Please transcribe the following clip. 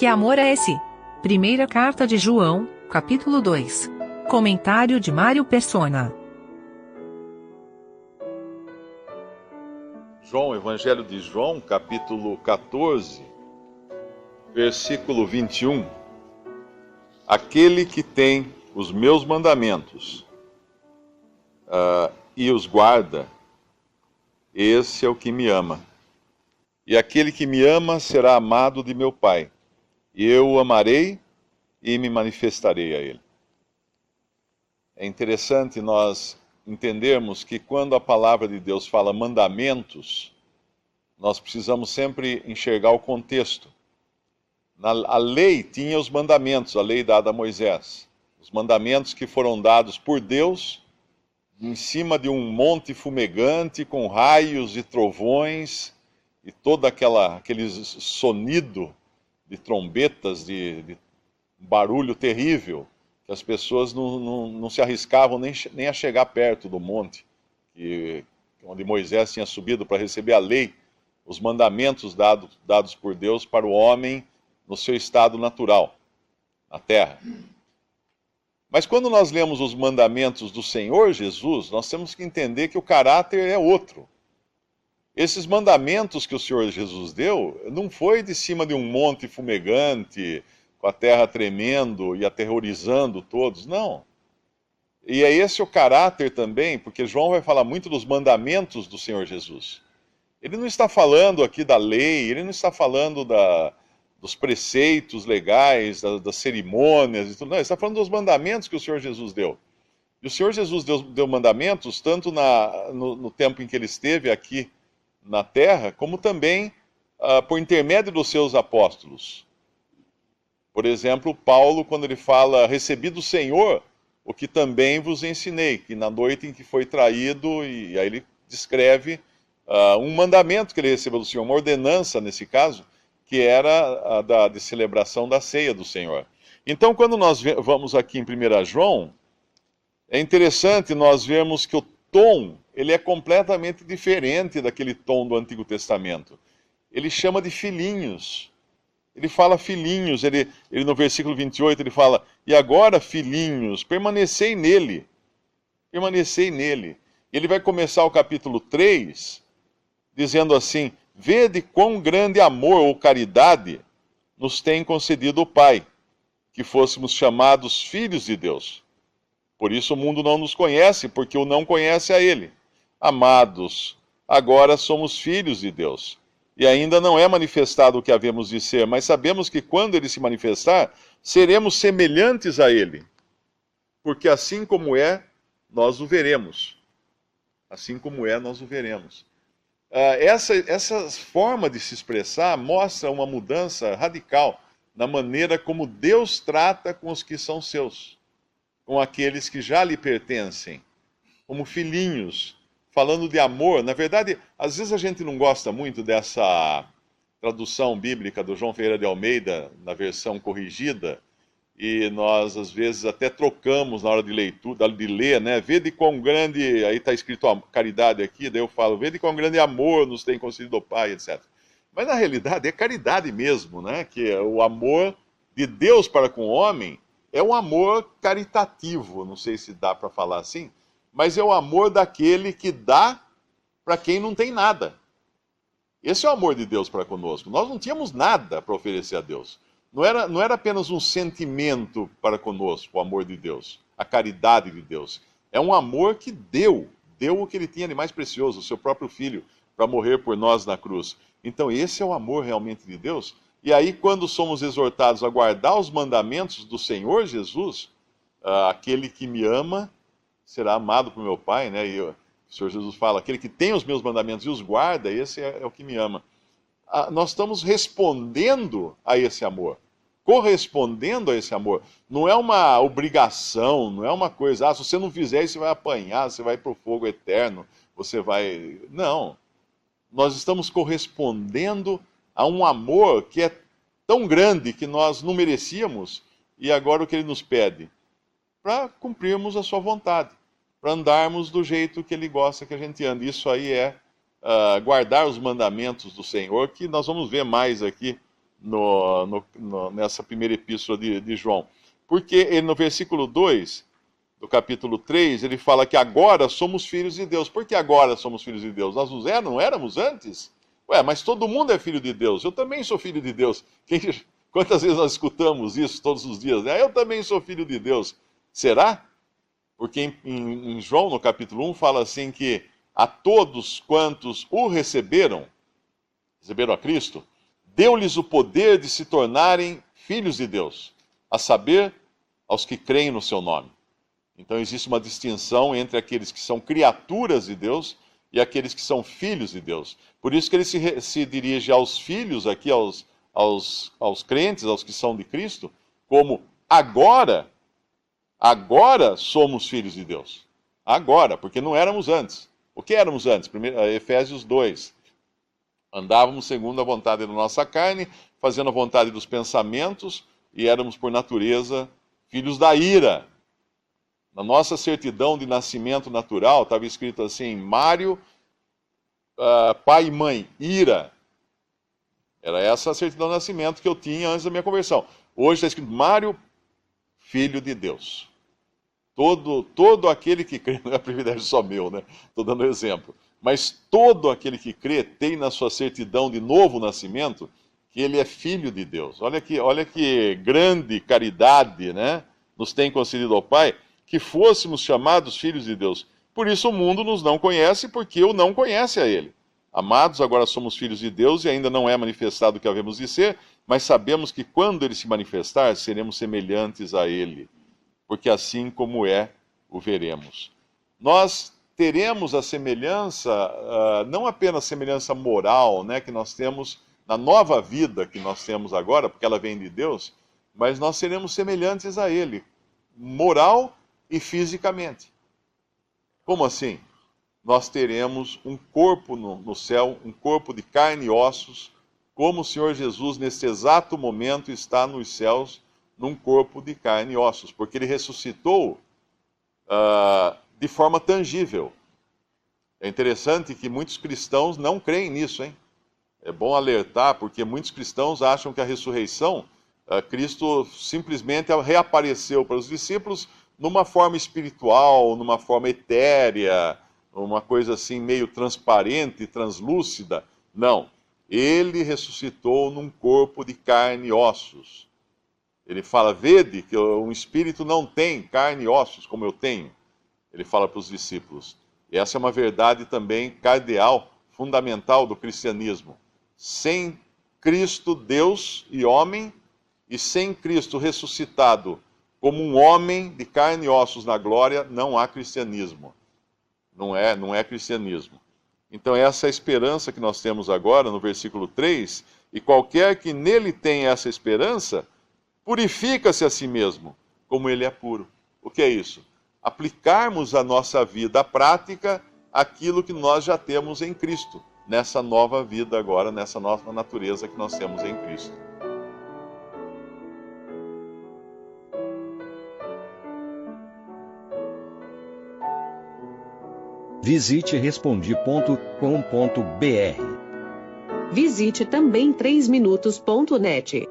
Que amor é esse? Primeira carta de João, capítulo 2. Comentário de Mário Persona. João, Evangelho de João, capítulo 14, versículo 21. Aquele que tem os meus mandamentos e os guarda, esse é o que me ama. E aquele que me ama será amado de meu Pai, e eu o amarei e me manifestarei a ele. É interessante nós entendermos que quando a palavra de Deus fala mandamentos, nós precisamos sempre enxergar o contexto. A lei tinha os mandamentos, a lei dada a Moisés. Os mandamentos que foram dados por Deus em cima de um monte fumegante com raios e trovões e todo aquele sonido de trombetas, de barulho terrível, que as pessoas não se arriscavam nem a chegar perto do monte onde Moisés tinha subido para receber a lei, os mandamentos dados por Deus para o homem no seu estado natural, na terra. Mas quando nós lemos os mandamentos do Senhor Jesus, nós temos que entender que o caráter é outro. Esses mandamentos que o Senhor Jesus deu, não foi de cima de um monte fumegante, com a terra tremendo e aterrorizando todos, não. E é esse o caráter também, porque João vai falar muito dos mandamentos do Senhor Jesus. Ele não está falando aqui da lei, ele não está falando dos preceitos legais, das cerimônias e tudo, não, ele está falando dos mandamentos que o Senhor Jesus deu. E o Senhor Jesus deu mandamentos tanto no tempo em que ele esteve aqui na terra, como também por intermédio dos seus apóstolos. Por exemplo, Paulo, quando ele fala, recebi do Senhor o que também vos ensinei, que na noite em que foi traído, e aí ele descreve um mandamento que ele recebeu do Senhor, uma ordenança nesse caso, que era de celebração da ceia do Senhor. Então, quando nós vamos aqui em 1 João, é interessante nós vermos que o tom, ele é completamente diferente daquele tom do Antigo Testamento. Ele chama de filhinhos. Ele fala filhinhos, ele no versículo 28 ele fala, e agora filhinhos, permanecei nele. Permanecei nele. Ele vai começar o capítulo 3 dizendo assim, vede quão grande amor ou caridade nos tem concedido o Pai, que fôssemos chamados filhos de Deus. Por isso o mundo não nos conhece, porque o não conhece a Ele. Amados, agora somos filhos de Deus. E ainda não é manifestado o que havemos de ser, mas sabemos que quando Ele se manifestar, seremos semelhantes a Ele. Porque assim como é, nós o veremos. Assim como é, nós o veremos. Essa forma de se expressar mostra uma mudança radical na maneira como Deus trata com os que são seus, com aqueles que já lhe pertencem, como filhinhos, falando de amor. Na verdade, às vezes a gente não gosta muito dessa tradução bíblica do João Ferreira de Almeida, na versão corrigida, e nós às vezes até trocamos na hora de leitura, de ler, né? Vede quão grande, aí está escrito a caridade aqui, daí eu falo, vede quão grande amor nos tem concedido o Pai, etc. Mas na realidade é caridade mesmo, né? Que é o amor de Deus para com o homem é um amor caritativo, não sei se dá para falar assim, mas é o amor daquele que dá para quem não tem nada. Esse é o amor de Deus para conosco. Nós não tínhamos nada para oferecer a Deus. Não era apenas um sentimento para conosco, o amor de Deus, a caridade de Deus. É um amor que deu o que ele tinha de mais precioso, o seu próprio Filho, para morrer por nós na cruz. Então esse é o amor realmente de Deus. E aí quando somos exortados a guardar os mandamentos do Senhor Jesus, aquele que me ama será amado por meu Pai, né? E o Senhor Jesus fala, aquele que tem os meus mandamentos e os guarda, esse é o que me ama. Nós estamos respondendo a esse amor. Correspondendo a esse amor. Não é uma obrigação, não é uma coisa, se você não fizer isso, você vai apanhar, você vai para o fogo eterno, você vai... Não. Nós estamos correspondendo a um amor que é tão grande que nós não merecíamos, e agora o que ele nos pede? Para cumprirmos a sua vontade, para andarmos do jeito que ele gosta que a gente ande. Isso aí é guardar os mandamentos do Senhor, que nós vamos ver mais aqui nessa primeira epístola de João. Porque ele, no versículo 2 do capítulo 3, ele fala que agora somos filhos de Deus. Por que agora somos filhos de Deus? Nós não éramos antes? Ué, mas todo mundo é filho de Deus. Eu também sou filho de Deus. Quantas vezes nós escutamos isso todos os dias? Né? Eu também sou filho de Deus. Será? Porque em João, no capítulo 1, fala assim que a todos quantos o receberam a Cristo, deu-lhes o poder de se tornarem filhos de Deus, a saber, aos que creem no seu nome. Então existe uma distinção entre aqueles que são criaturas de Deus e aqueles que são filhos de Deus. Por isso que ele se dirige aos filhos aqui, aos crentes, aos que são de Cristo, como agora somos filhos de Deus. Agora, porque não éramos antes. O que éramos antes? Efésios 2. Andávamos segundo a vontade da nossa carne, fazendo a vontade dos pensamentos, e éramos, por natureza, filhos da ira. Na nossa certidão de nascimento natural, estava escrito assim, Mário, pai e mãe, ira. Era essa a certidão de nascimento que eu tinha antes da minha conversão. Hoje está escrito Mário, filho de Deus. Todo aquele que crê, não é privilégio só meu, né? Estou dando exemplo. Mas todo aquele que crê tem na sua certidão de novo nascimento que ele é filho de Deus. Olha que grande caridade, né? Nos tem concedido ao Pai que fôssemos chamados filhos de Deus. Por isso o mundo nos não conhece, porque o não conhece a Ele. Amados, agora somos filhos de Deus e ainda não é manifestado o que havemos de ser, mas sabemos que quando Ele se manifestar, seremos semelhantes a Ele, porque assim como é, o veremos. Nós teremos a semelhança, não apenas semelhança moral, né, que nós temos na nova vida que nós temos agora, porque ela vem de Deus, mas nós seremos semelhantes a Ele, moral e fisicamente. Como assim? Nós teremos um corpo no céu, um corpo de carne e ossos, como o Senhor Jesus, neste exato momento, está nos céus, num corpo de carne e ossos, porque Ele ressuscitou de forma tangível. É interessante que muitos cristãos não creem nisso, hein? É bom alertar, porque muitos cristãos acham que a ressurreição, Cristo simplesmente reapareceu para os discípulos numa forma espiritual, numa forma etérea, uma coisa assim meio transparente, translúcida. Não. Ele ressuscitou num corpo de carne e ossos. Ele fala, vede que um espírito não tem carne e ossos como eu tenho. Ele fala para os discípulos. E essa é uma verdade também cardeal, fundamental do cristianismo. Sem Cristo, Deus e homem, e sem Cristo ressuscitado como um homem de carne e ossos na glória, não há cristianismo. Não é cristianismo. Então essa é a esperança que nós temos agora no versículo 3, e qualquer que nele tenha essa esperança, purifica-se a si mesmo, como ele é puro. O que é isso? Aplicarmos à nossa vida prática aquilo que nós já temos em Cristo, nessa nova vida agora, nessa nova natureza que nós temos em Cristo. Visite Respondi.com.br. Visite também 3minutos.net.